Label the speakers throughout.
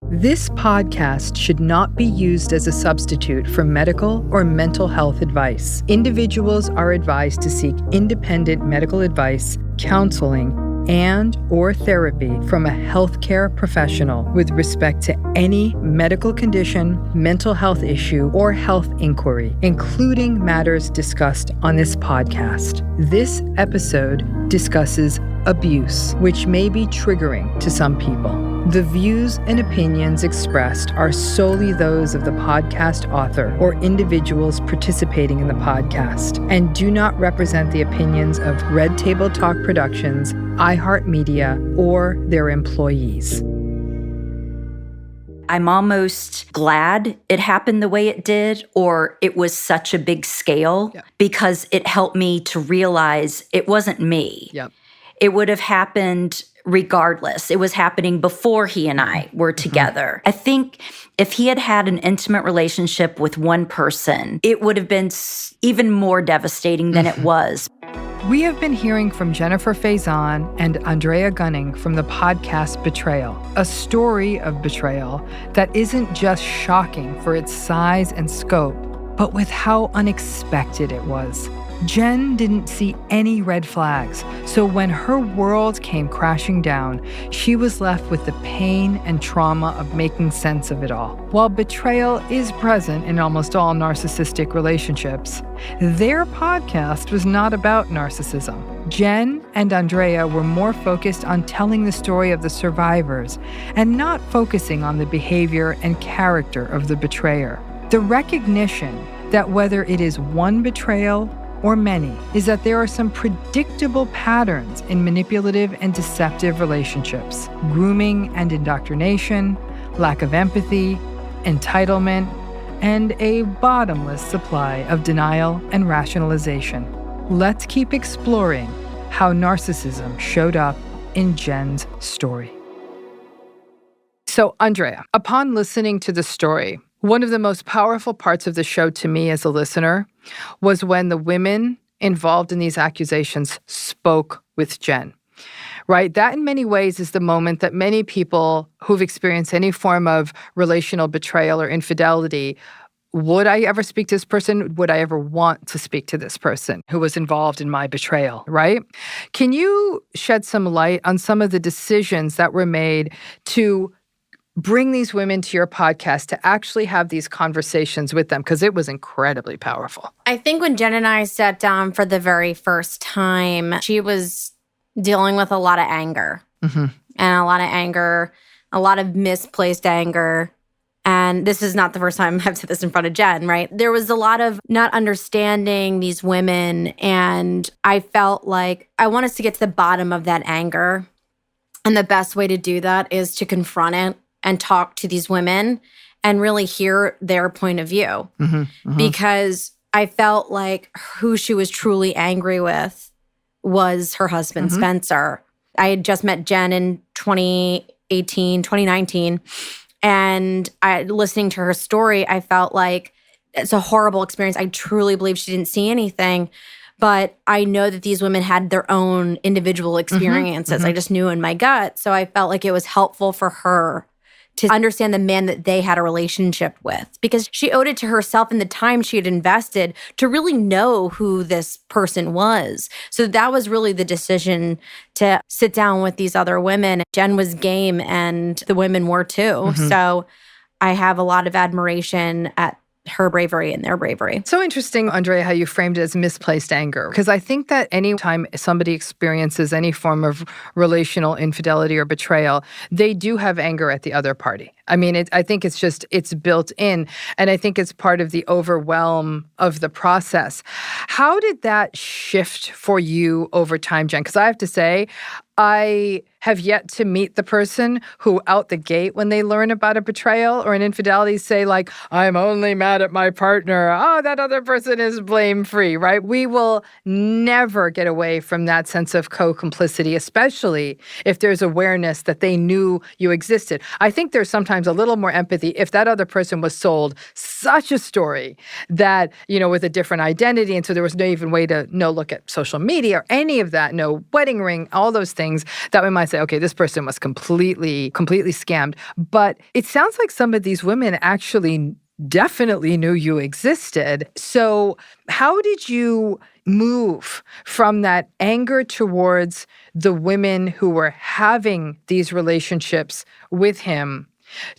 Speaker 1: This podcast should not be used as a substitute for medical or mental health advice. Individuals are advised to seek independent medical advice, counseling, and/or therapy from a healthcare professional with respect to any medical condition, mental health issue, or health inquiry, including matters discussed on this podcast. This episode discusses abuse, which may be triggering to some people. The views and opinions expressed are solely those of the podcast author or individuals participating in the podcast and do not represent the opinions of Red Table Talk Productions, iHeartMedia, or their employees.
Speaker 2: I'm almost glad it happened the way it did, or it was such a big scale, because it helped me to realize it wasn't me. It would have happened regardless. It was happening before he and I were together. I think if he had had an intimate relationship with one person, it would have been even more devastating than it was.
Speaker 1: We have been hearing from Jenifer Faison and Andrea Gunning from the podcast Betrayal, a story of betrayal that isn't just shocking for its size and scope, but with how unexpected it was. Jen didn't see any red flags, so when her world came crashing down, she was left with the pain and trauma of making sense of it all. While betrayal is present in almost all narcissistic relationships, their podcast was not about narcissism. Jen and Andrea were more focused on telling the story of the survivors and not focusing on the behavior and character of the betrayer. The recognition that whether it is one betrayal or many, is that there are some predictable patterns in manipulative and deceptive relationships: grooming and indoctrination, lack of empathy, entitlement, and a bottomless supply of denial and rationalization. Let's keep exploring how narcissism showed up in Jen's story. So, Andrea, upon listening to the story, one of the most powerful parts of the show to me as a listener was when the women involved in these accusations spoke with Jen, right? That in many ways is the moment that many people who've experienced any form of relational betrayal or infidelity, would I ever speak to this person? Would I ever want to speak to this person who was involved in my betrayal, right? Can you shed some light on some of the decisions that were made to bring these women to your podcast to actually have these conversations with them? Because it was incredibly powerful.
Speaker 3: I think when Jen and I sat down for the very first time, she was dealing with a lot of anger. And a lot of misplaced anger. And this is not the first time I've said this in front of Jen, right? There was a lot of not understanding these women. And I felt like I want us to get to the bottom of that anger. And the best way to do that is to confront it and talk to these women and really hear their point of view. Because I felt like who she was truly angry with was her husband, Spencer. I had just met Jen in 2019, and listening to her story, I felt like it's a horrible experience. I truly believe she didn't see anything, but I know that these women had their own individual experiences. I just knew in my gut. So I felt like it was helpful for her to understand the man that they had a relationship with, because she owed it to herself and the time she had invested to really know who this person was. So that was really the decision to sit down with these other women. Jen was game and the women were too. So I have a lot of admiration at her bravery and their bravery.
Speaker 1: So interesting, Andrea, how you framed it as misplaced anger. Because I think that any time somebody experiences any form of relational infidelity or betrayal, they do have anger at the other party. I mean, I think it's built in. And I think it's part of the overwhelm of the process. How did that shift for you over time, Jen? Because I have to say, I have yet to meet the person who out the gate when they learn about a betrayal or an infidelity say like, I'm only mad at my partner. Oh, that other person is blame-free, right? We will never get away from that sense of co-complicity, especially if there's awareness that they knew you existed. I think there's sometimes a little more empathy if that other person was sold such a story that, with a different identity, and so there was no even way to look at social media or any of that, no wedding ring, all those things that we might can't say, okay, this person was completely scammed. But it sounds like some of these women actually definitely knew you existed. So how did you move from that anger towards the women who were having these relationships with him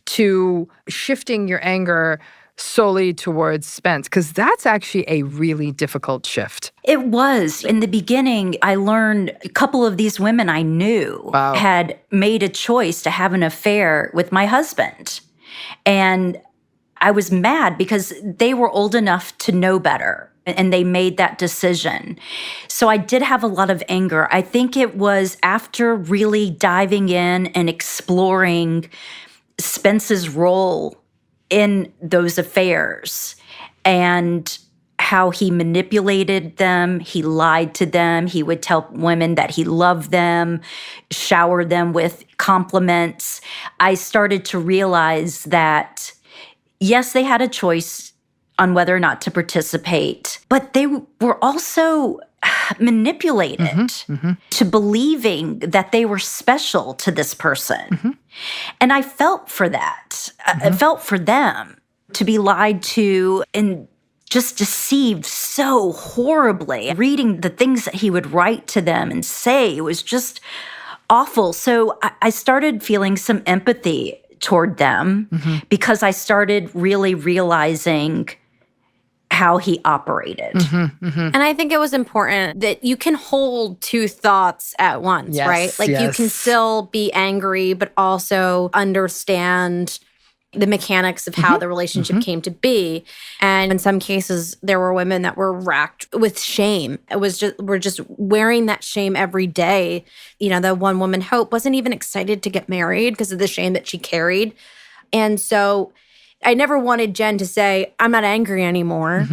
Speaker 1: to shifting your anger solely towards Spence? Because that's actually a really difficult shift.
Speaker 2: It was. In the beginning, I learned a couple of these women I knew had made a choice to have an affair with my husband. And I was mad because they were old enough to know better, and they made that decision. So I did have a lot of anger. I think it was after really diving in and exploring Spence's role in those affairs and how he manipulated them, he lied to them, he would tell women that he loved them, shower them with compliments. I started to realize that, yes, they had a choice on whether or not to participate, but they were also manipulated to believing that they were special to this person. And I felt for that. I felt for them to be lied to and just deceived so horribly. Reading the things that he would write to them and say, it was just awful. So I started feeling some empathy toward them because I started really realizing how he operated.
Speaker 3: And I think it was important that you can hold two thoughts at once, right? Like you can still be angry, but also understand the mechanics of how the relationship came to be. And in some cases, there were women that were racked with shame. We're just wearing that shame every day. You know, the one woman, Hope, wasn't even excited to get married because of the shame that she carried. And so I never wanted Jen to say, I'm not angry anymore,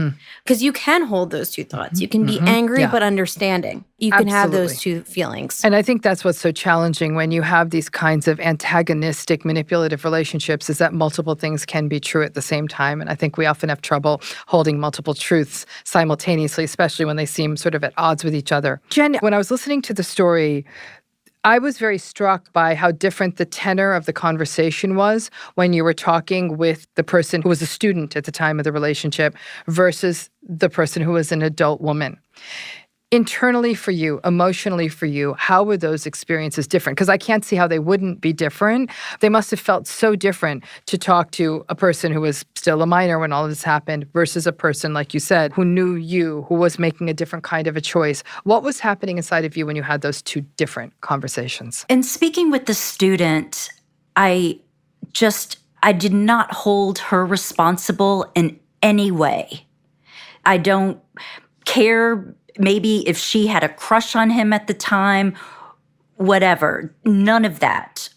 Speaker 3: because you can hold those two thoughts. You can be angry, but understanding. You can have those two feelings.
Speaker 1: And I think that's what's so challenging when you have these kinds of antagonistic, manipulative relationships, is that multiple things can be true at the same time. And I think we often have trouble holding multiple truths simultaneously, especially when they seem sort of at odds with each other. Jen, when I was listening to the story, I was very struck by how different the tenor of the conversation was when you were talking with the person who was a student at the time of the relationship versus the person who was an adult woman. Internally for you, emotionally for you, how were those experiences different? Because I can't see how they wouldn't be different. They must have felt so different to talk to a person who was still a minor when all of this happened versus a person, like you said, who knew you, who was making a different kind of a choice. What was happening inside of you when you had those two different conversations?
Speaker 2: In speaking with the student, I did not hold her responsible in any way. I don't care maybe if she had a crush on him at the time, whatever. None of that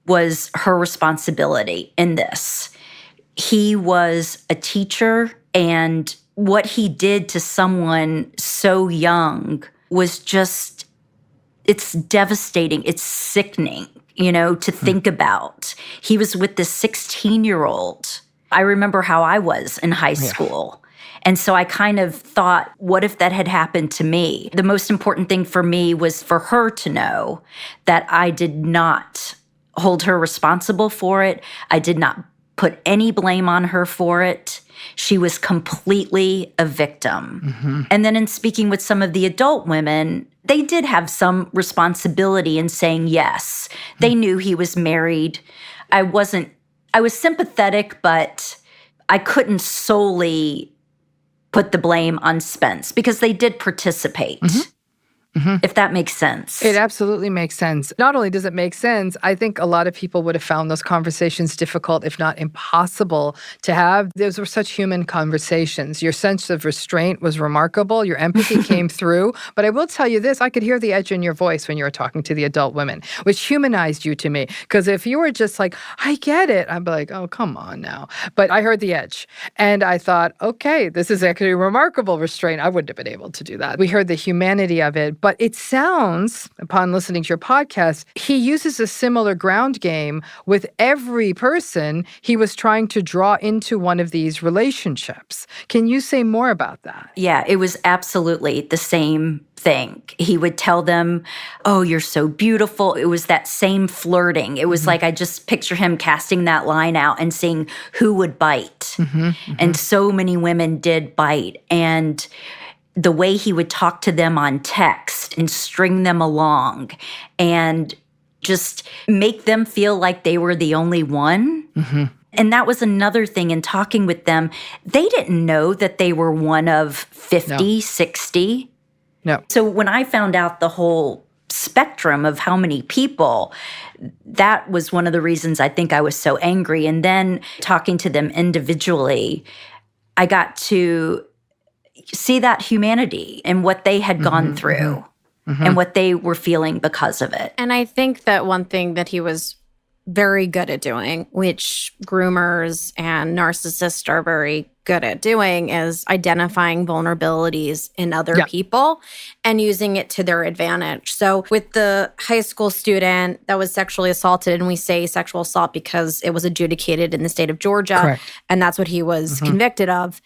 Speaker 2: was her responsibility in this. He was a teacher, and what he did to someone so young was just, it's devastating. It's sickening, to think about. He was with this 16-year-old. I remember how I was in high school. And so I kind of thought, what if that had happened to me? The most important thing for me was for her to know that I did not hold her responsible for it. I did not put any blame on her for it. She was completely a victim. And then in speaking with some of the adult women, they did have some responsibility in saying yes. They knew he was married. I was sympathetic, but I couldn't solely put the blame on Spence because they did participate, if that makes sense.
Speaker 1: It absolutely makes sense. Not only does it make sense, I think a lot of people would have found those conversations difficult, if not impossible to have. Those were such human conversations. Your sense of restraint was remarkable. Your empathy came through. But I will tell you this, I could hear the edge in your voice when you were talking to the adult women, which humanized you to me. Because if you were just like, I get it, I'd be like, oh, come on now. But I heard the edge. And I thought, okay, this is actually remarkable restraint. I wouldn't have been able to do that. We heard the humanity of it. But it sounds, upon listening to your podcast, he uses a similar ground game with every person he was trying to draw into one of these relationships. Can you say more about that?
Speaker 2: Yeah, it was absolutely the same thing. He would tell them, "Oh, you're so beautiful." It was that same flirting. It was like I just picture him casting that line out and seeing who would bite. And so many women did bite. And the way he would talk to them on text and string them along and just make them feel like they were the only one. And that was another thing in talking with them. They didn't know that they were one of 50, 60.
Speaker 1: No.
Speaker 2: So when I found out the whole spectrum of how many people, that was one of the reasons I think I was so angry. And then talking to them individually, I got to see that humanity and what they had gone through and what they were feeling because of it.
Speaker 3: And I think that one thing that he was very good at doing, which groomers and narcissists are very good at doing, is identifying vulnerabilities in other people and using it to their advantage. So with the high school student that was sexually assaulted, and we say sexual assault because it was adjudicated in the state of Georgia, and that's what he was convicted of,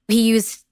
Speaker 3: he used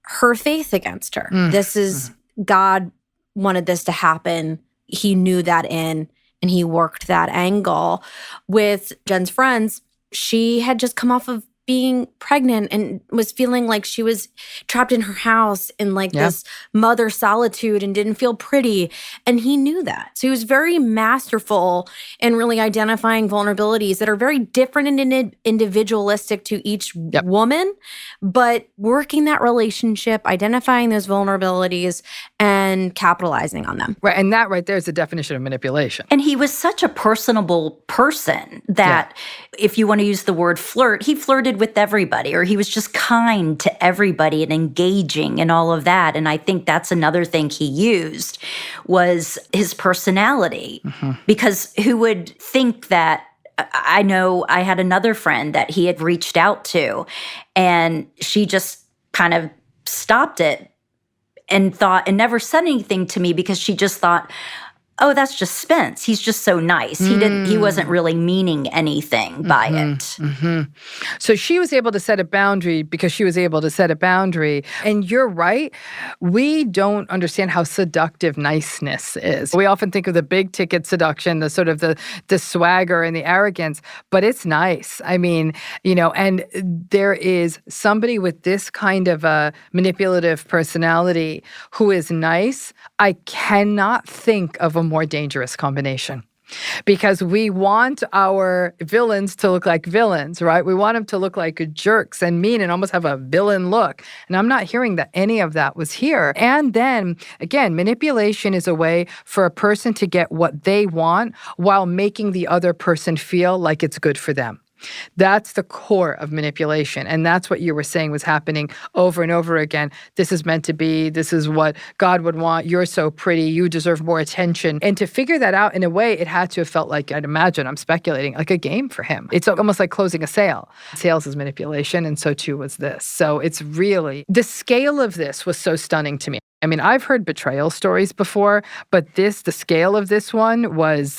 Speaker 3: her faith against her. This is, God wanted this to happen. He knew that and he worked that angle. With Jen's friends, she had just come off of being pregnant and was feeling like she was trapped in her house in like this mother solitude and didn't feel pretty. And he knew that. So he was very masterful in really identifying vulnerabilities that are very different and individualistic to each woman, but working that relationship, identifying those vulnerabilities and capitalizing on them.
Speaker 1: Right. And that right there is the definition of manipulation.
Speaker 2: And he was such a personable person that if you want to use the word flirt, he flirted with everybody, or he was just kind to everybody and engaging and all of that. And I think that's another thing he used was his personality. Because who would think that? I know I had another friend that he had reached out to, and she just kind of stopped it and thought, and never said anything to me because she just thought, oh, that's just Spence. He's just so nice. He wasn't really meaning anything by it.
Speaker 1: So she was able to set a boundary because she was able to set a boundary. And you're right. We don't understand how seductive niceness is. We often think of the big ticket seduction, the sort of the swagger and the arrogance, but it's nice. I mean, and there is somebody with this kind of a manipulative personality who is nice. I cannot think of a more dangerous combination. Because we want our villains to look like villains, right? We want them to look like jerks and mean and almost have a villain look. And I'm not hearing that any of that was here. And then, again, manipulation is a way for a person to get what they want while making the other person feel like it's good for them. That's the core of manipulation. And that's what you were saying was happening over and over again. This is meant to be. This is what God would want. You're so pretty. You deserve more attention. And to figure that out in a way, it had to have felt like, I'd imagine, I'm speculating, like a game for him. It's almost like closing a sale. Sales is manipulation, and so too was this. So it's really, the scale of this was so stunning to me. I mean, I've heard betrayal stories before, but the scale of this one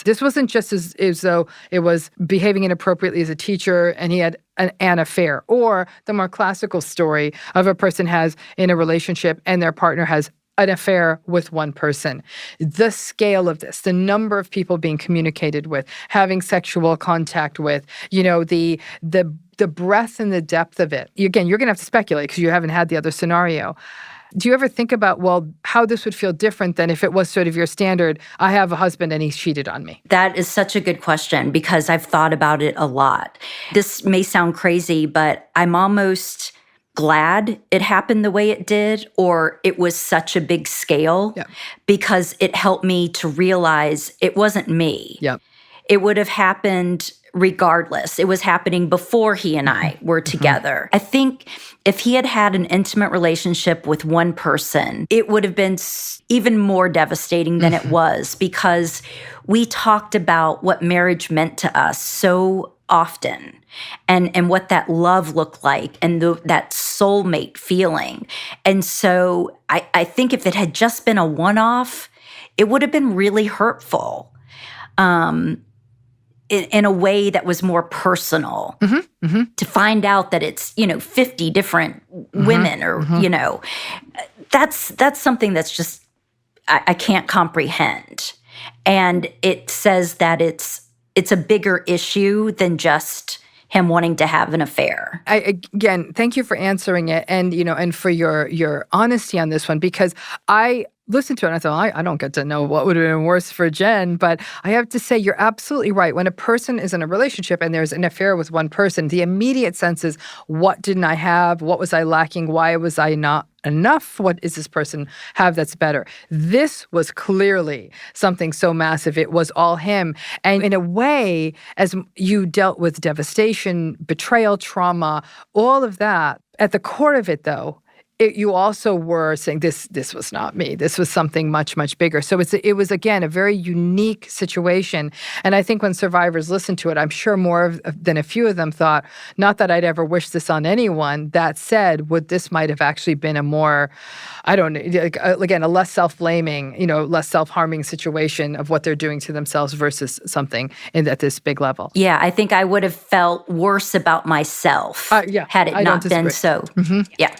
Speaker 1: this wasn't just as though it was behaving inappropriately as a teacher and he had an affair, or the more classical story of a person has in a relationship and their partner has an affair with one person. The scale of this, the number of people being communicated with, having sexual contact with, the breadth and the depth of it. Again, you're going to have to speculate because you haven't had the other scenario. Do you ever think about, how this would feel different than if it was sort of your standard, I have a husband and he's cheated on me?
Speaker 2: That is such a good question because I've thought about it a lot. This may sound crazy, but I'm almost glad it happened the way it did, or it was such a big scale because it helped me to realize it wasn't me. It would have happened regardless. It was happening before he and I were together. I think if he had had an intimate relationship with one person, it would have been even more devastating than it was because we talked about what marriage meant to us so often, and what that love looked like, and that soulmate feeling. And so I think if it had just been a one-off, it would have been really hurtful in a way that was more personal. To find out that it's, 50 different women or, that's something that's just, I can't comprehend. And it says that it's a bigger issue than just him wanting to have an affair.
Speaker 1: Again, thank you for answering it and for your honesty on this one, because I listened to it and I thought, I don't get to know what would have been worse for Jen, but I have to say you're absolutely right. When a person is in a relationship and there's an affair with one person, the immediate sense is, what didn't I have? What was I lacking? Why was I not enough? What does this person have that's better? This was clearly something so massive. It was all him. And in a way, as you dealt with devastation, betrayal, trauma, all of that, at the core of it, though, you also were saying, this was not me. This was something much, much bigger. So it was, again, a very unique situation. And I think when survivors listened to it, I'm sure more than a few of them thought, not that I'd ever wish this on anyone. That said, this might have actually been a more, again, a less self-blaming, less self-harming situation of what they're doing to themselves versus something at this big level.
Speaker 2: Yeah, I think I would have felt worse about myself had it not been so. Yeah.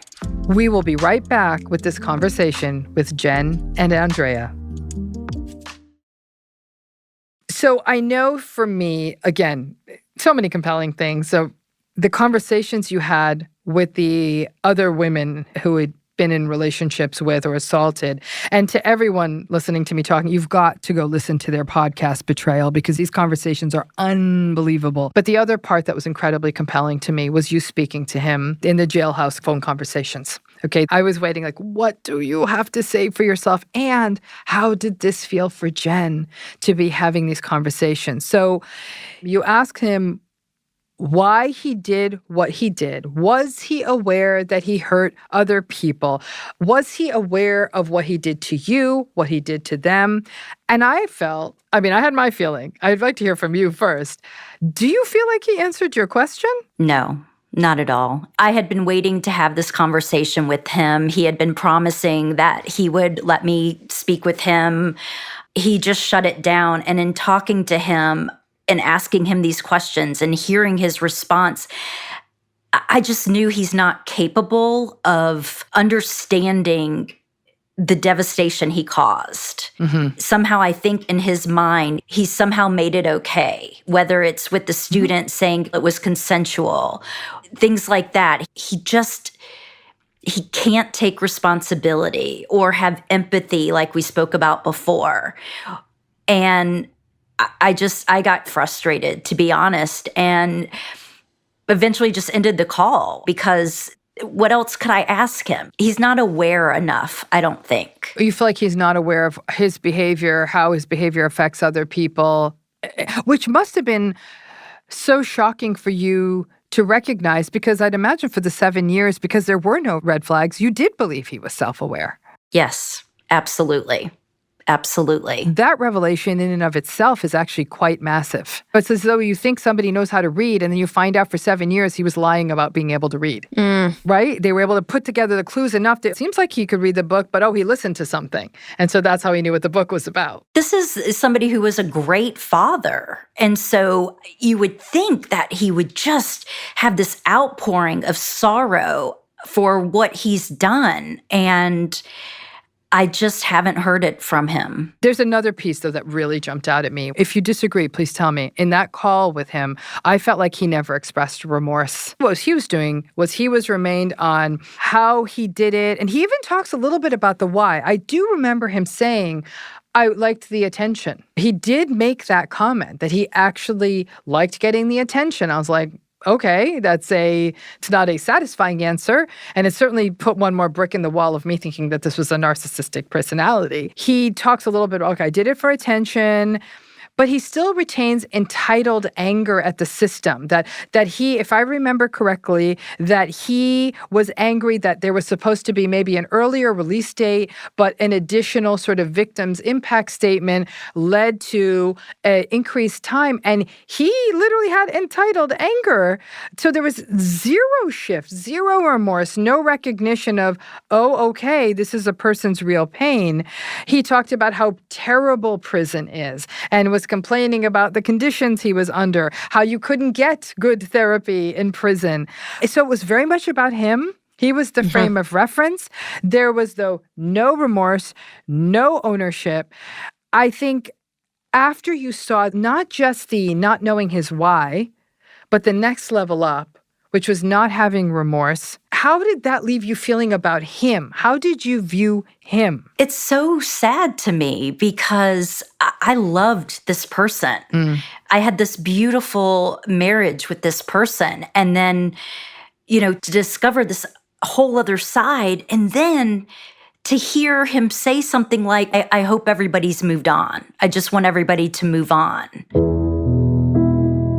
Speaker 1: We will be right back with this conversation with Jen and Andrea. So I know for me, again, so many compelling things. So the conversations you had with the other women who had been in relationships with or assaulted, and to everyone listening to me talking, you've got to go listen to their podcast, Betrayal, because these conversations are unbelievable. But the other part that was incredibly compelling to me was you speaking to him in the jailhouse phone conversations. Okay, I was waiting, what do you have to say for yourself? And how did this feel for Jen to be having these conversations? So you asked him why he did what he did. Was he aware that he hurt other people? Was he aware of what he did to you, what he did to them? And I had my feeling. I'd like to hear from you first. Do you feel like he answered your question?
Speaker 2: No. Not at all. I had been waiting to have this conversation with him. He had been promising that he would let me speak with him. He just shut it down. And in talking to him and asking him these questions and hearing his response, I just knew he's not capable of understanding the devastation he caused. Somehow I think in his mind, he somehow made it okay, whether it's with the student saying it was consensual, things like that. He can't take responsibility or have empathy like we spoke about before. And I got frustrated, to be honest, and eventually just ended the call because what else could I ask him? He's not aware enough, I don't think.
Speaker 1: You feel like he's not aware of his behavior, how his behavior affects other people, which must have been so shocking for you to recognize, because I'd imagine for the 7 years, because there were no red flags, you did believe he was self-aware.
Speaker 2: Yes, absolutely. Absolutely.
Speaker 1: That revelation in and of itself is actually quite massive. It's as though you think somebody knows how to read, and then you find out for 7 years he was lying about being able to read. Right? They were able to put together the clues enough that it seems like he could read the book, but he listened to something. And so that's how he knew what the book was about.
Speaker 2: This is somebody who was a great father. And so you would think that he would just have this outpouring of sorrow for what he's done. And I just haven't heard it from him.
Speaker 1: There's another piece, though, that really jumped out at me. If you disagree, please tell me. In that call with him, I felt like he never expressed remorse. What he was doing was he was remained on how he did it. And he even talks a little bit about the why. I do remember him saying, I liked the attention. He did make that comment that he actually liked getting the attention. I was like, okay, it's not a satisfying answer. And it certainly put one more brick in the wall of me thinking that this was a narcissistic personality. He talks a little bit, I did it for attention, But he still retains entitled anger at the system, that he, if I remember correctly, that he was angry that there was supposed to be maybe an earlier release date, but an additional sort of victim's impact statement led to increased time. And he literally had entitled anger. So there was zero shift, zero remorse, no recognition of, oh, okay, this is a person's real pain. He talked about how terrible prison is and was complaining about the conditions he was under, how you couldn't get good therapy in prison. So it was very much about him. He was the frame of reference. There was, though, no remorse, no ownership. I think after you saw not just the not knowing his why, but the next level up, which was not having remorse, how did that leave you feeling about him? How did you view him?
Speaker 2: It's so sad to me because I loved this person. I had this beautiful marriage with this person. And then, to discover this whole other side, and then to hear him say something like, I hope everybody's moved on. I just want everybody to move on.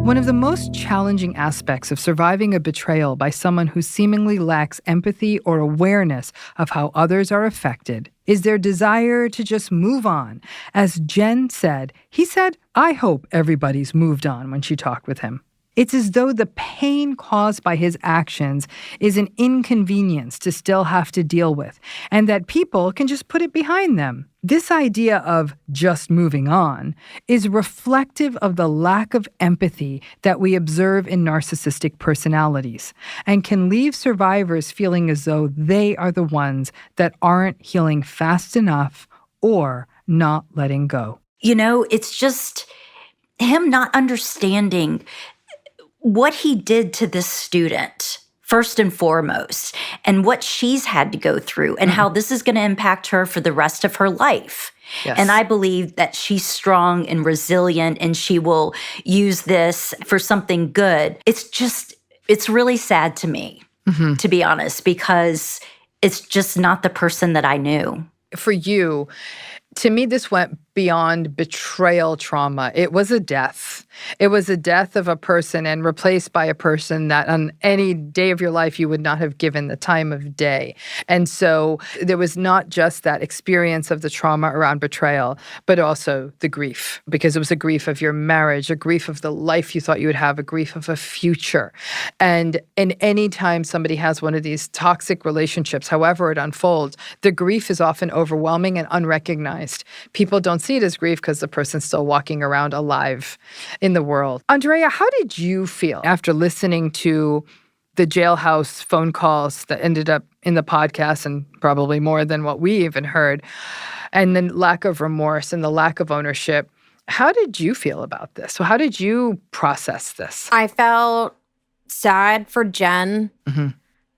Speaker 1: One of the most challenging aspects of surviving a betrayal by someone who seemingly lacks empathy or awareness of how others are affected is their desire to just move on. As Jen said, he said, I hope everybody's moved on when she talked with him. It's as though the pain caused by his actions is an inconvenience to still have to deal with, and that people can just put it behind them. This idea of just moving on is reflective of the lack of empathy that we observe in narcissistic personalities, and can leave survivors feeling as though they are the ones that aren't healing fast enough or not letting go.
Speaker 2: It's just him not understanding what he did to this student, first and foremost, and what she's had to go through, and how this is going to impact her for the rest of her life. Yes. And I believe that she's strong and resilient, and she will use this for something good. It's really sad to me, to be honest, because it's just not the person that I knew.
Speaker 1: For you, to me, this went beyond betrayal trauma. It was a death. It was a death of a person and replaced by a person that on any day of your life you would not have given the time of day. And so there was not just that experience of the trauma around betrayal, but also the grief, because it was a grief of your marriage, a grief of the life you thought you would have, a grief of a future. And in any time somebody has one of these toxic relationships, however it unfolds, the grief is often overwhelming and unrecognized. People don't see it as grief because the person's still walking around alive in the world. Andrea, how did you feel after listening to the jailhouse phone calls that ended up in the podcast, and probably more than what we even heard, and the lack of remorse and the lack of ownership? How did you feel about this? So how did you process this?
Speaker 3: I felt sad for Jen.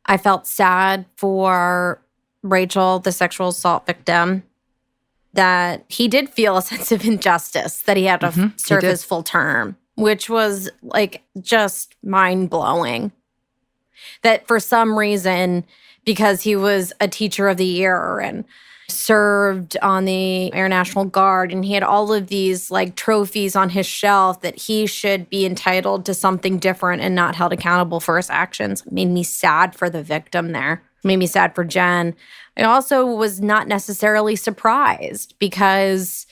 Speaker 3: I felt sad for Rachel, the sexual assault victim, that he did feel a sense of injustice, that he had to serve his full term, which was just mind-blowing. That for some reason, because he was a teacher of the year and served on the Air National Guard, and he had all of these trophies on his shelf, that he should be entitled to something different and not held accountable for his actions. It made me sad for the victim there. It made me sad for Jen. I also was not necessarily surprised, because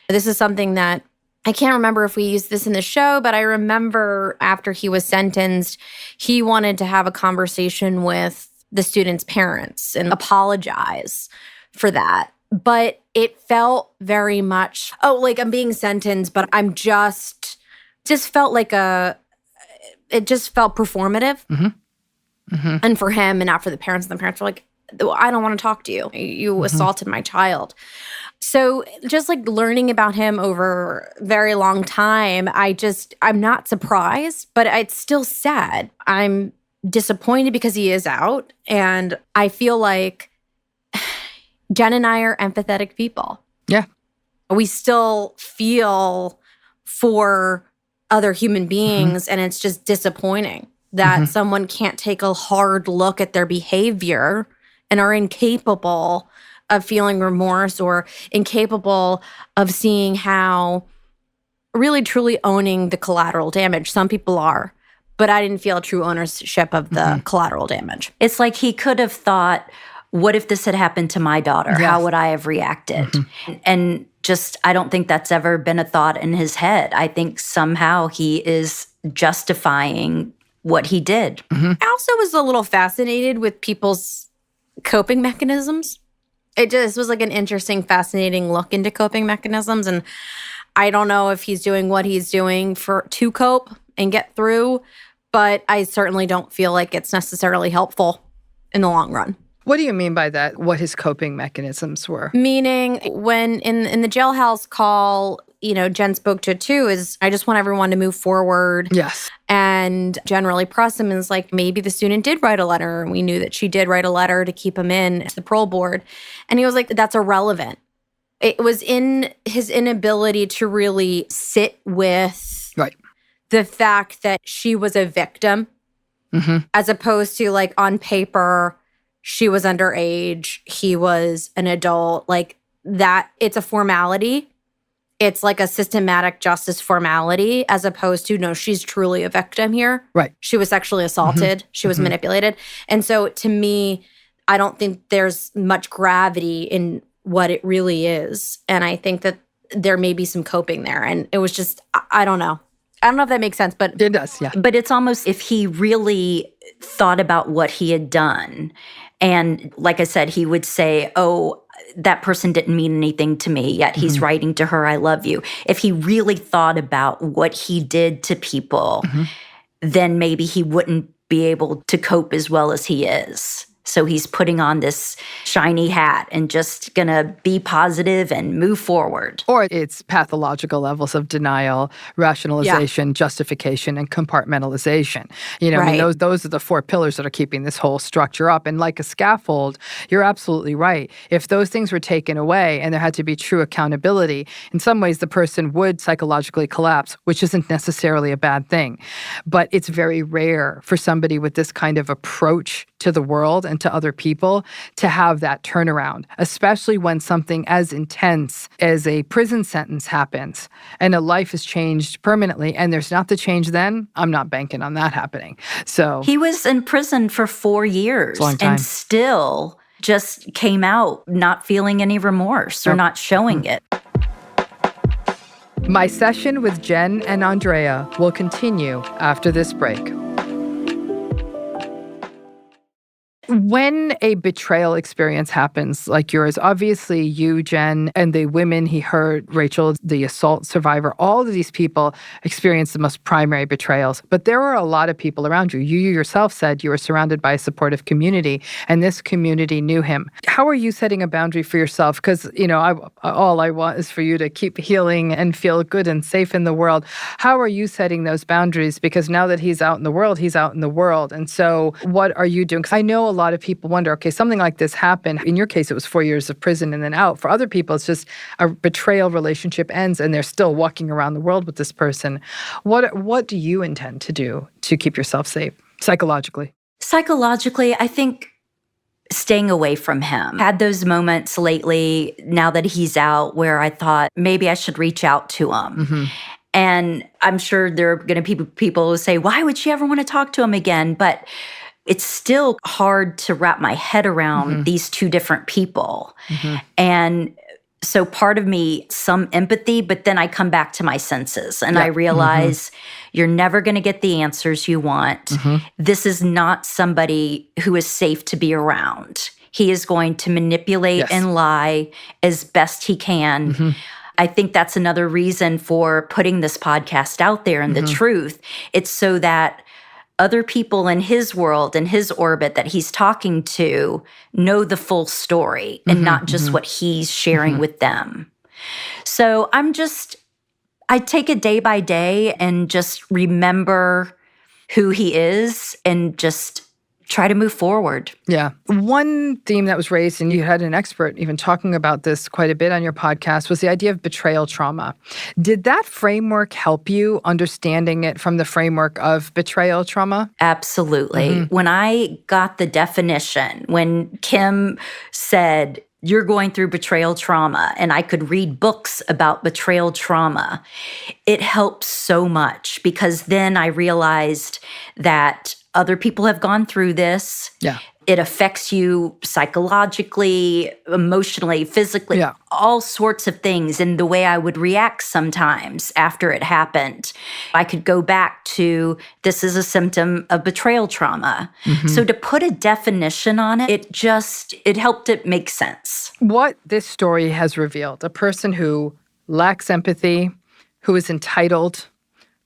Speaker 3: this is something that I can't remember if we used this in the show, but I remember after he was sentenced, he wanted to have a conversation with the student's parents and apologize for that. But it felt very much, I'm being sentenced, but I'm just felt it just felt performative. And for him and not for the parents. And the parents were like, I don't want to talk to you. You assaulted my child. So just learning about him over a very long time, I'm not surprised, but it's still sad. I'm disappointed because he is out. And I feel like Jen and I are empathetic people.
Speaker 1: Yeah.
Speaker 3: We still feel for other human beings, and it's just disappointing that someone can't take a hard look at their behavior and are incapable of feeling remorse or incapable of seeing how really truly owning the collateral damage. Some people are, but I didn't feel true ownership of the collateral damage.
Speaker 2: It's like he could have thought, what if this had happened to my daughter?
Speaker 1: Yes.
Speaker 2: How would I have reacted? And just, I don't think that's ever been a thought in his head. I think somehow he is justifying what he did.
Speaker 3: I also was a little fascinated with people's coping mechanisms. It just was like an interesting, fascinating look into coping mechanisms. And I don't know if he's doing what he's doing to cope and get through, but I certainly don't feel like it's necessarily helpful in the long run.
Speaker 1: What do you mean by that? What his coping mechanisms were?
Speaker 3: Meaning when in the jailhouse call, Jen spoke to it too, is I just want everyone to move forward.
Speaker 1: Yes.
Speaker 3: And generally press him is like, maybe the student did write a letter. And we knew that she did write a letter to keep him in to the parole board. And he was like, that's irrelevant. It was in his inability to really sit with the fact that she was a victim, as opposed to like on paper, she was underage, he was an adult, like that. It's a formality. It's like a systematic justice formality, as opposed to, no, she's truly a victim here.
Speaker 1: Right.
Speaker 3: She was sexually assaulted. She was manipulated. And so to me, I don't think there's much gravity in what it really is. And I think that there may be some coping there. And it was just, I don't know. I don't know if that makes sense, but
Speaker 1: it does, yeah.
Speaker 2: But it's almost if he really thought about what he had done. And like I said, he would say, oh, that person didn't mean anything to me, yet he's writing to her, I love you. If he really thought about what he did to people, then maybe he wouldn't be able to cope as well as he is. So he's putting on this shiny hat and just gonna be positive and move forward.
Speaker 1: Or it's pathological levels of denial, rationalization, justification, and compartmentalization. I mean, those are the four pillars that are keeping this whole structure up. And like a scaffold, you're absolutely right. If those things were taken away and there had to be true accountability, in some ways the person would psychologically collapse, which isn't necessarily a bad thing. But it's very rare for somebody with this kind of approach to the world and to other people to have that turnaround, especially when something as intense as a prison sentence happens and a life is changed permanently and there's not the change then. I'm not banking on that happening. So
Speaker 2: he was in prison for 4 years and still just came out not feeling any remorse or not showing it.
Speaker 1: My session with Jen and Andrea will continue after this break. When a betrayal experience happens like yours, obviously you, Jen, and the women he hurt, Rachel, the assault survivor, all of these people experience the most primary betrayals. But there were a lot of people around you. You yourself said you were surrounded by a supportive community, and this community knew him. How are you setting a boundary for yourself? Because, all I want is for you to keep healing and feel good and safe in the world. How are you setting those boundaries? Because now that he's out in the world, he's out in the world. And so what are you doing? Because I know a lot of people wonder, okay, something like this happened. In your case, it was 4 years of prison and then out. For other people, it's just a betrayal relationship ends and they're still walking around the world with this person. What do you intend to do to keep yourself safe psychologically?
Speaker 2: Psychologically, I think staying away from him. Had those moments lately, now that he's out, where I thought maybe I should reach out to him. And I'm sure there are going to be people who say, why would she ever want to talk to him again? But it's still hard to wrap my head around these two different people. And so part of me, some empathy, but then I come back to my senses and I realize you're never going to get the answers you want. This is not somebody who is safe to be around. He is going to manipulate and lie as best he can. I think that's another reason for putting this podcast out there and the truth. It's so that other people in his world, in his orbit that he's talking to, know the full story and not just what he's sharing with them. So I take it day by day and just remember who he is and just try to move forward.
Speaker 1: Yeah. One theme that was raised, and you had an expert even talking about this quite a bit on your podcast, was the idea of betrayal trauma. Did that framework help you understanding it from the framework of betrayal trauma?
Speaker 2: Absolutely. When I got the definition, when Kim said, you're going through betrayal trauma, and I could read books about betrayal trauma, it helps so much because then I realized that other people have gone through this.
Speaker 1: Yeah.
Speaker 2: It affects you psychologically, emotionally, physically, all sorts of things. And the way I would react sometimes after it happened, I could go back to, this is a symptom of betrayal trauma. So to put a definition on it, it helped it make sense.
Speaker 1: What this story has revealed, a person who lacks empathy, who is entitled,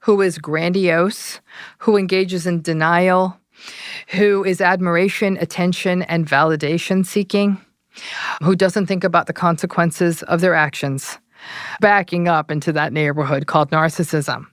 Speaker 1: who is grandiose, who engages in denial, who is admiration, attention, and validation seeking, who doesn't think about the consequences of their actions, backing up into that neighborhood called narcissism.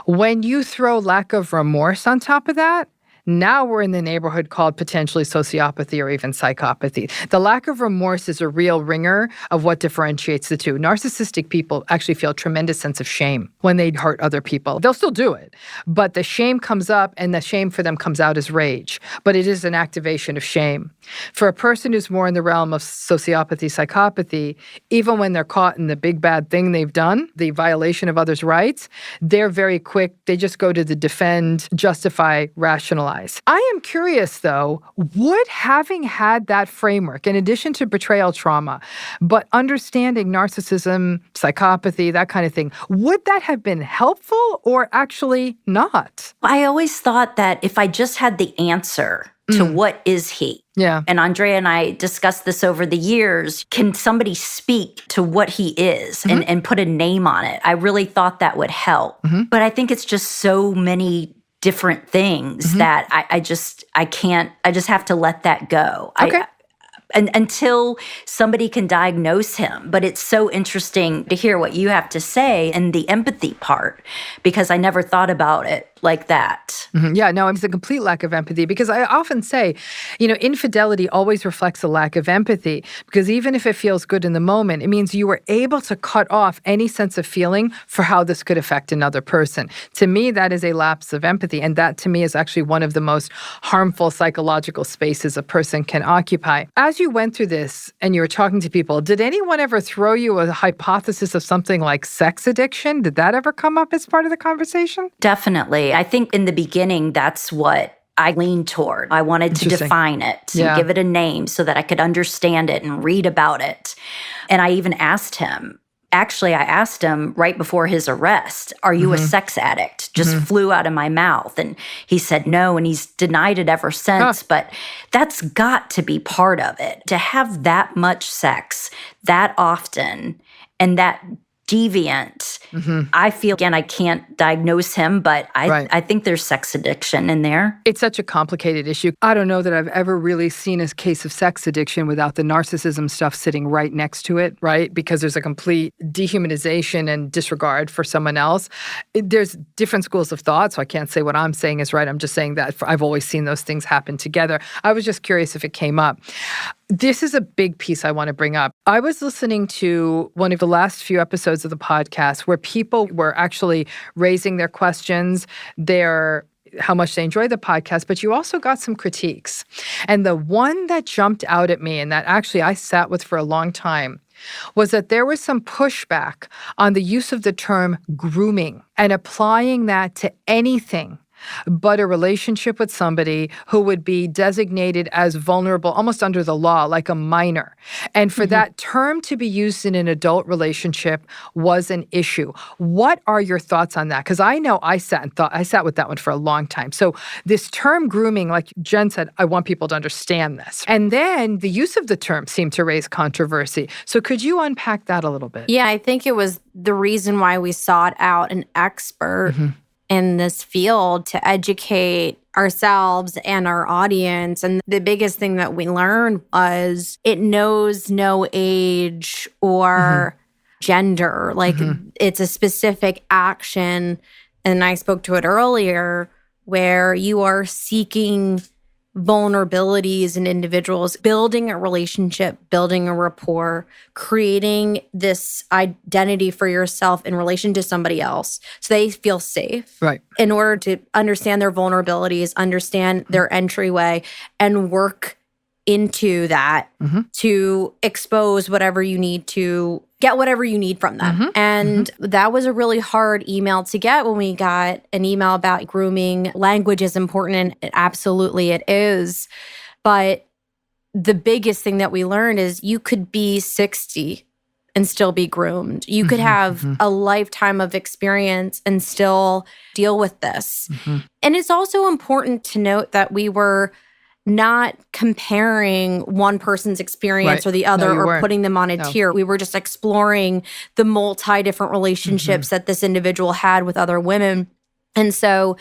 Speaker 1: When you throw lack of remorse on top of that, now we're in the neighborhood called potentially sociopathy or even psychopathy. The lack of remorse is a real ringer of what differentiates the two. Narcissistic people actually feel a tremendous sense of shame when they hurt other people. They'll still do it, but the shame comes up, and the shame for them comes out as rage. But it is an activation of shame. For a person who's more in the realm of sociopathy, psychopathy, even when they're caught in the big bad thing they've done, the violation of others' rights, they're very quick. They just go to the defend, justify, rationalize. I am curious, though, would having had that framework, in addition to betrayal trauma, but understanding narcissism, psychopathy, that kind of thing, would that have been helpful or actually not?
Speaker 2: I always thought that if I just had the answer to what is he?
Speaker 1: Yeah.
Speaker 2: And Andrea and I discussed this over the years. Can somebody speak to what he is and put a name on it? I really thought that would help. But I think it's just so many different things that I just have to let that go.
Speaker 1: Okay.
Speaker 2: Until somebody can diagnose him. But it's so interesting to hear what you have to say and the empathy part, because I never thought about it like that.
Speaker 1: Yeah, no, it's a complete lack of empathy, because I often say, infidelity always reflects a lack of empathy, because even if it feels good in the moment, it means you were able to cut off any sense of feeling for how this could affect another person. To me, that is a lapse of empathy, and that to me is actually one of the most harmful psychological spaces a person can occupy. As you went through this and you were talking to people, did anyone ever throw you a hypothesis of something like sex addiction? Did that ever come up as part of the conversation?
Speaker 2: Definitely. I think in the beginning, that's what I leaned toward. I wanted to define it, and give it a name so that I could understand it and read about it. And I even asked him, I asked him right before his arrest, are you a sex addict? Just flew out of my mouth. And he said no, and he's denied it ever since. But that's got to be part of it. To have that much sex that often and that deviant, I feel, again, I can't diagnose him, but I think there's sex addiction in there.
Speaker 1: It's such a complicated issue. I don't know that I've ever really seen a case of sex addiction without the narcissism stuff sitting right next to it, right? Because there's a complete dehumanization and disregard for someone else. There's different schools of thought, so I can't say what I'm saying is right. I'm just saying that I've always seen those things happen together. I was just curious if it came up. This is a big piece I want to bring up. I was listening to one of the last few episodes of the podcast where people were actually raising their questions, how much they enjoy the podcast, but you also got some critiques. And the one that jumped out at me, and that actually I sat with for a long time, was that there was some pushback on the use of the term grooming and applying that to anything but a relationship with somebody who would be designated as vulnerable, almost under the law, like a minor. And for that term to be used in an adult relationship was an issue. What are your thoughts on that? Because I know I sat with that one for a long time. So this term grooming, like Jen said, I want people to understand this. And then the use of the term seemed to raise controversy. So could you unpack that a little bit?
Speaker 3: Yeah, I think it was the reason why we sought out an expert in this field to educate ourselves and our audience. And the biggest thing that we learned was it knows no age or gender. Like it's a specific action. And I spoke to it earlier, where you are seeking vulnerabilities in individuals, building a relationship, building a rapport, creating this identity for yourself in relation to somebody else so they feel safe.
Speaker 1: Right.
Speaker 3: In order to understand their vulnerabilities, understand their entryway, and work into that to expose whatever you need to get whatever you need from them. And that was a really hard email to get when we got an email about grooming. Language is important, and absolutely it is. But the biggest thing that we learned is you could be 60 and still be groomed. You could have a lifetime of experience and still deal with this. And it's also important to note that we were not comparing one person's experience or the other or putting them on a tier. We were just exploring the multi-different relationships that this individual had with other women. And so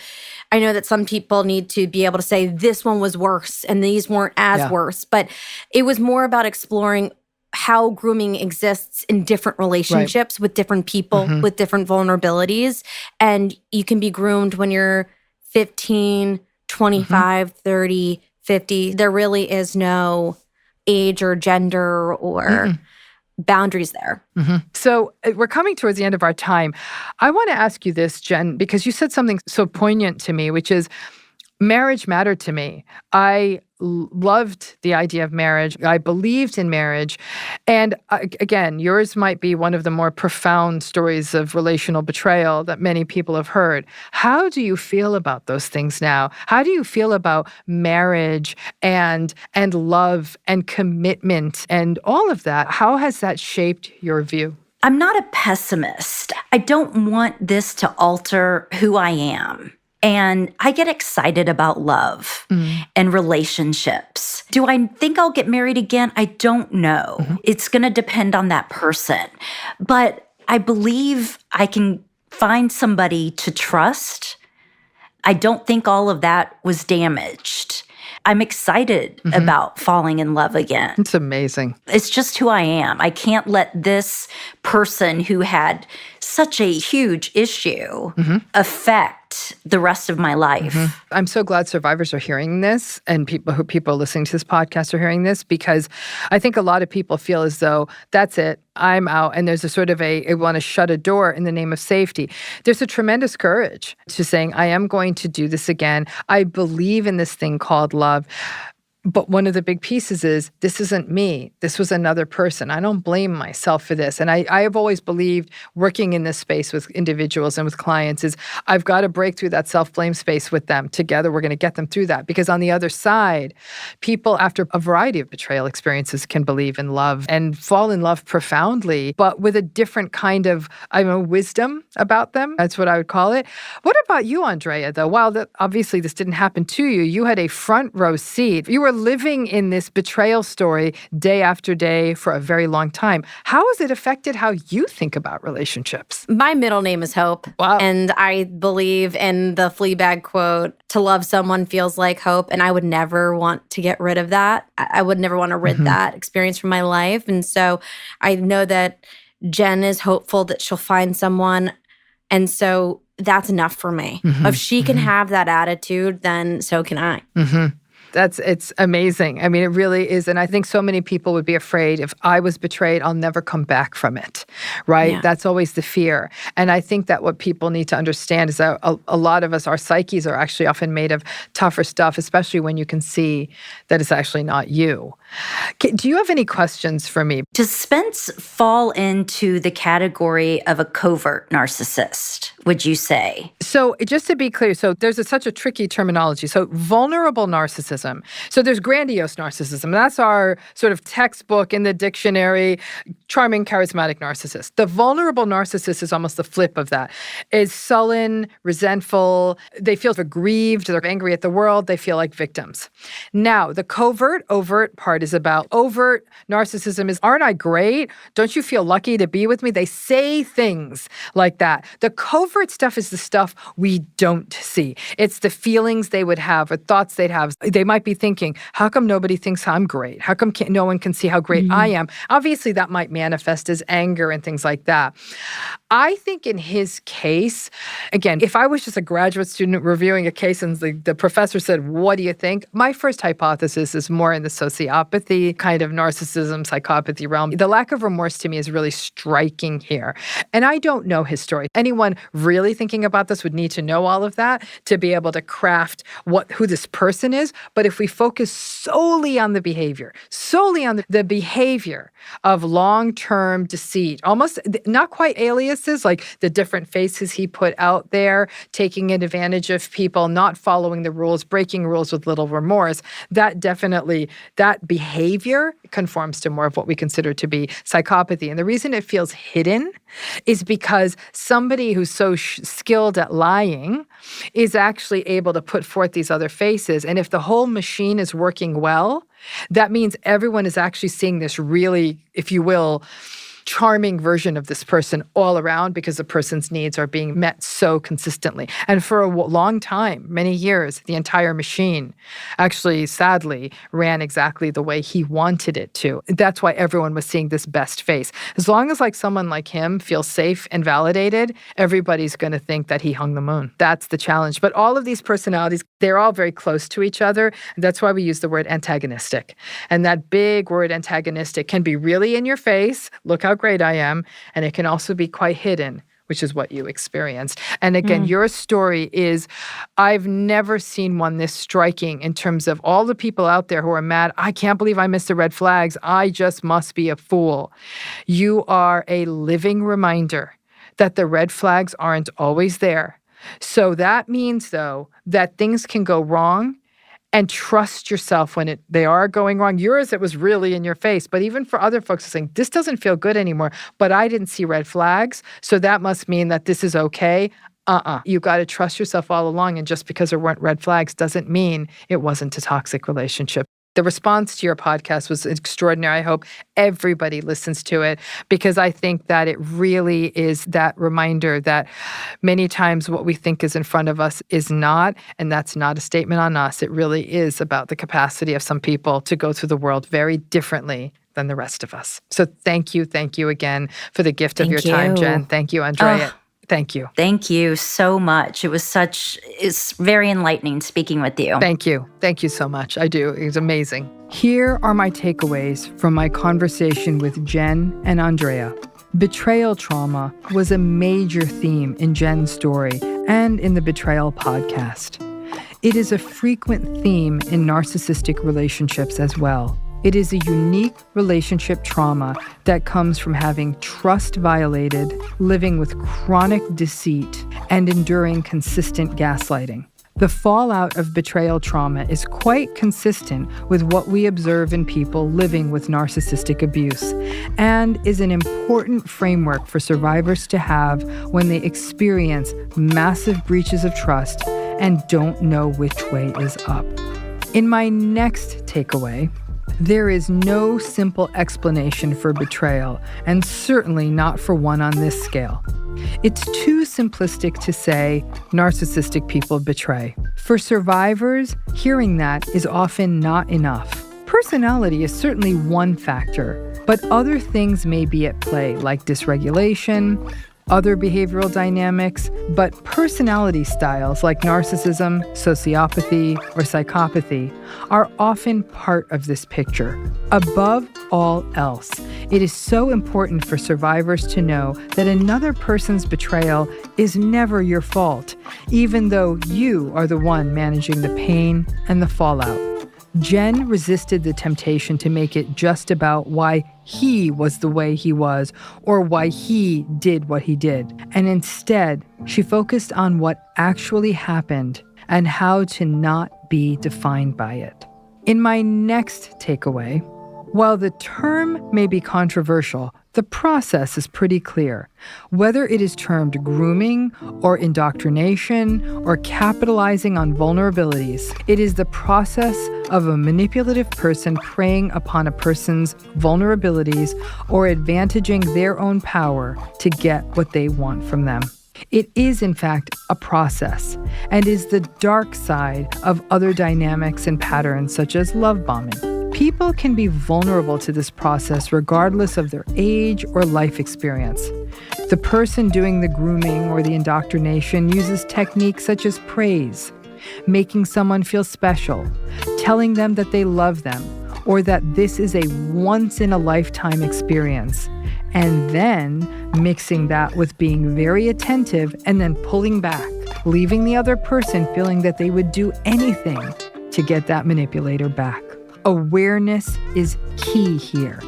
Speaker 3: I know that some people need to be able to say this one was worse and these weren't as worse. But it was more about exploring how grooming exists in different relationships with different people, with different vulnerabilities. And you can be groomed when you're 15, 25, 30, 50. There really is no age or gender or boundaries there.
Speaker 1: So we're coming towards the end of our time. I want to ask you this, Jen, because you said something so poignant to me, which is marriage mattered to me. I loved the idea of marriage. I believed in marriage. And again, yours might be one of the more profound stories of relational betrayal that many people have heard. How do you feel about those things now? How do you feel about marriage and love and commitment and all of that? How has that shaped your view?
Speaker 2: I'm not a pessimist. I don't want this to alter who I am. And I get excited about love and relationships. Do I think I'll get married again? I don't know. It's going to depend on that person. But I believe I can find somebody to trust. I don't think all of that was damaged. I'm excited about falling in love again.
Speaker 1: It's amazing.
Speaker 2: It's just who I am. I can't let this person who had such a huge issue affect the rest of my life.
Speaker 1: I'm so glad survivors are hearing this and people listening to this podcast are hearing this, because I think a lot of people feel as though that's it, I'm out, and there's a sort of I want to shut a door in the name of safety. There's a tremendous courage to saying, I am going to do this again. I believe in this thing called love. But one of the big pieces is, this isn't me. This was another person. I don't blame myself for this. And I have always believed, working in this space with individuals and with clients, is I've got to break through that self-blame space with them. Together, we're going to get them through that. Because on the other side, people, after a variety of betrayal experiences, can believe in love and fall in love profoundly, but with a different kind of, wisdom about them. That's what I would call it. What about you, Andrea, though? While obviously this didn't happen to you, you had a front row seat. You were living in this betrayal story day after day for a very long time. How has it affected how you think about relationships?
Speaker 3: My middle name is Hope.
Speaker 1: Wow.
Speaker 3: And I believe in the Fleabag quote, to love someone feels like hope. And I would never want to get rid of that. I would never want to rid that experience from my life. And so I know that Jen is hopeful that she'll find someone. And so that's enough for me. If she can have that attitude, then so can I.
Speaker 1: It's amazing. I mean, it really is. And I think so many people would be afraid, if I was betrayed, I'll never come back from it, right? Yeah. That's always the fear. And I think that what people need to understand is that a lot of us, our psyches are actually often made of tougher stuff, especially when you can see that it's actually not you. Do you have any questions for me?
Speaker 2: Does Spence fall into the category of a covert narcissist, would you say?
Speaker 1: So just to be clear, so there's such a tricky terminology. So vulnerable narcissism. So there's grandiose narcissism. That's our sort of textbook in the dictionary, charming, charismatic narcissist. The vulnerable narcissist is almost the flip of that. Is sullen, resentful. They feel aggrieved. They're angry at the world. They feel like victims. Now, the covert, overt part is about overt narcissism is, aren't I great? Don't you feel lucky to be with me? They say things like that. The covert stuff is the stuff we don't see. It's the feelings they would have or thoughts they'd have. They might be thinking, how come nobody thinks I'm great? How come no one can see how great I am? Obviously, that might manifest as anger and things like that. I think in his case, again, if I was just a graduate student reviewing a case and the professor said, what do you think? My first hypothesis is more in the sociopathy kind of narcissism, psychopathy realm. The lack of remorse to me is really striking here. And I don't know his story. Anyone really thinking about this would need to know all of that to be able to craft who this person is. But if we focus solely on the behavior of long-term deceit, almost not quite aliases, like the different faces he put out there, taking advantage of people, not following the rules, breaking rules with little remorse, that behavior conforms to more of what we consider to be psychopathy. And the reason it feels hidden is because somebody who's so skilled at lying is actually able to put forth these other faces. And if the whole machine is working well, that means everyone is actually seeing this really, if you will, charming version of this person all around because the person's needs are being met so consistently. And for a long time, many years, the entire machine actually, sadly, ran exactly the way he wanted it to. That's why everyone was seeing this best face. As long as someone like him feels safe and validated, everybody's going to think that he hung the moon. That's the challenge. But all of these personalities, they're all very close to each other. And that's why we use the word antagonistic. And that big word antagonistic can be really in your face. Look how great I am. And it can also be quite hidden, which is what you experienced. And again, your story is, I've never seen one this striking in terms of all the people out there who are mad. I can't believe I missed the red flags. I just must be a fool. You are a living reminder that the red flags aren't always there. So that means, though, that things can go wrong. And trust yourself when they are going wrong. Yours, it was really in your face. But even for other folks saying, this doesn't feel good anymore, but I didn't see red flags, so that must mean that this is okay. You got to trust yourself all along. And just because there weren't red flags doesn't mean it wasn't a toxic relationship. The response to your podcast was extraordinary. I hope everybody listens to it because I think that it really is that reminder that many times what we think is in front of us is not, and that's not a statement on us. It really is about the capacity of some people to go through the world very differently than the rest of us. So thank you again for the gift of your time, Jen. Thank you, Andrea. Thank you.
Speaker 2: Thank you so much. It's very enlightening speaking with you.
Speaker 1: Thank you. Thank you so much. I do. It was amazing. Here are my takeaways from my conversation with Jen and Andrea. Betrayal trauma was a major theme in Jen's story and in the Betrayal podcast. It is a frequent theme in narcissistic relationships as well. It is a unique relationship trauma that comes from having trust violated, living with chronic deceit, and enduring consistent gaslighting. The fallout of betrayal trauma is quite consistent with what we observe in people living with narcissistic abuse and is an important framework for survivors to have when they experience massive breaches of trust and don't know which way is up. In my next takeaway, there is no simple explanation for betrayal, and certainly not for one on this scale. It's too simplistic to say narcissistic people betray. For survivors, hearing that is often not enough. Personality is certainly one factor, but other things may be at play, like dysregulation, other behavioral dynamics, but personality styles like narcissism, sociopathy, or psychopathy are often part of this picture. Above all else, it is so important for survivors to know that another person's betrayal is never your fault, even though you are the one managing the pain and the fallout. Jen resisted the temptation to make it just about why he was the way he was or why he did what he did. And instead, she focused on what actually happened and how to not be defined by it. In my next takeaway, while the term may be controversial, the process is pretty clear. Whether it is termed grooming or indoctrination or capitalizing on vulnerabilities, it is the process of a manipulative person preying upon a person's vulnerabilities or advantaging their own power to get what they want from them. It is, in fact, a process and is the dark side of other dynamics and patterns such as love bombing. People can be vulnerable to this process regardless of their age or life experience. The person doing the grooming or the indoctrination uses techniques such as praise, making someone feel special, telling them that they love them, or that this is a once-in-a-lifetime experience, and then mixing that with being very attentive and then pulling back, leaving the other person feeling that they would do anything to get that manipulator back. Awareness is key here,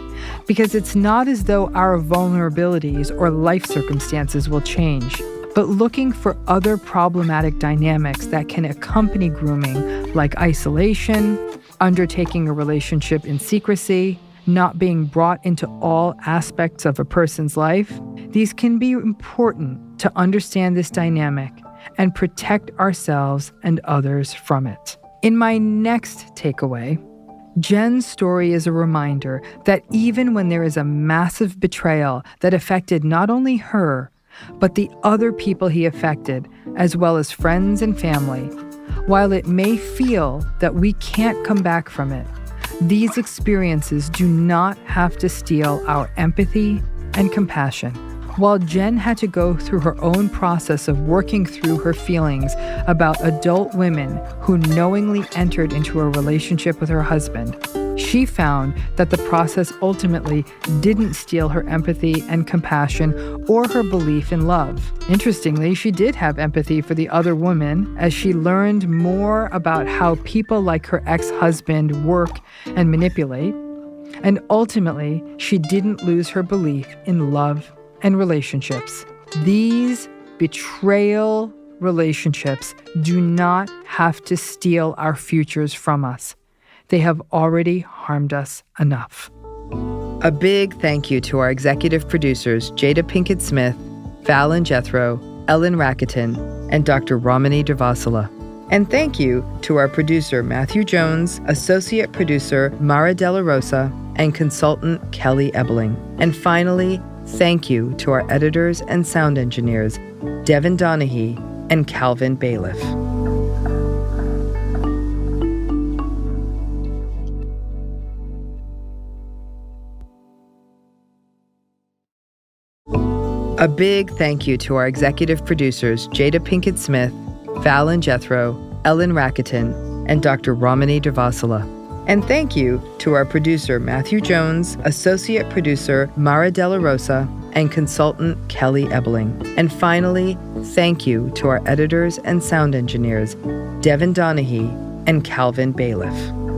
Speaker 1: because it's not as though our vulnerabilities or life circumstances will change, but looking for other problematic dynamics that can accompany grooming, like isolation, undertaking a relationship in secrecy, not being brought into all aspects of a person's life. These can be important to understand this dynamic and protect ourselves and others from it. In my next takeaway, Jen's story is a reminder that even when there is a massive betrayal that affected not only her, but the other people he affected, as well as friends and family, while it may feel that we can't come back from it, these experiences do not have to steal our empathy and compassion. While Jen had to go through her own process of working through her feelings about adult women who knowingly entered into a relationship with her husband, she found that the process ultimately didn't steal her empathy and compassion or her belief in love. Interestingly, she did have empathy for the other woman as she learned more about how people like her ex-husband work and manipulate. And ultimately, she didn't lose her belief in love and relationships. These betrayal relationships do not have to steal our futures from us. They have already harmed us enough. A big thank you to our executive producers, Jada Pinkett Smith, Fallon Jethro, Ellen Rakuten, and Dr. Ramani Devasula. And thank you to our producer, Matthew Jones, associate producer, Mara Della Rosa, and consultant, Kelly Ebeling. And finally, thank you to our editors and sound engineers, Devin Donahue and Calvin Bailiff. A big thank you to our executive producers, Jada Pinkett Smith, Fallon Jethro, Ellen Rakuten, and Dr. Ramani Devasula. And thank you to our producer, Matthew Jones, associate producer, Mara Della Rosa, and consultant, Kelly Ebeling. And finally, thank you to our editors and sound engineers, Devin Donahue and Calvin Bailiff.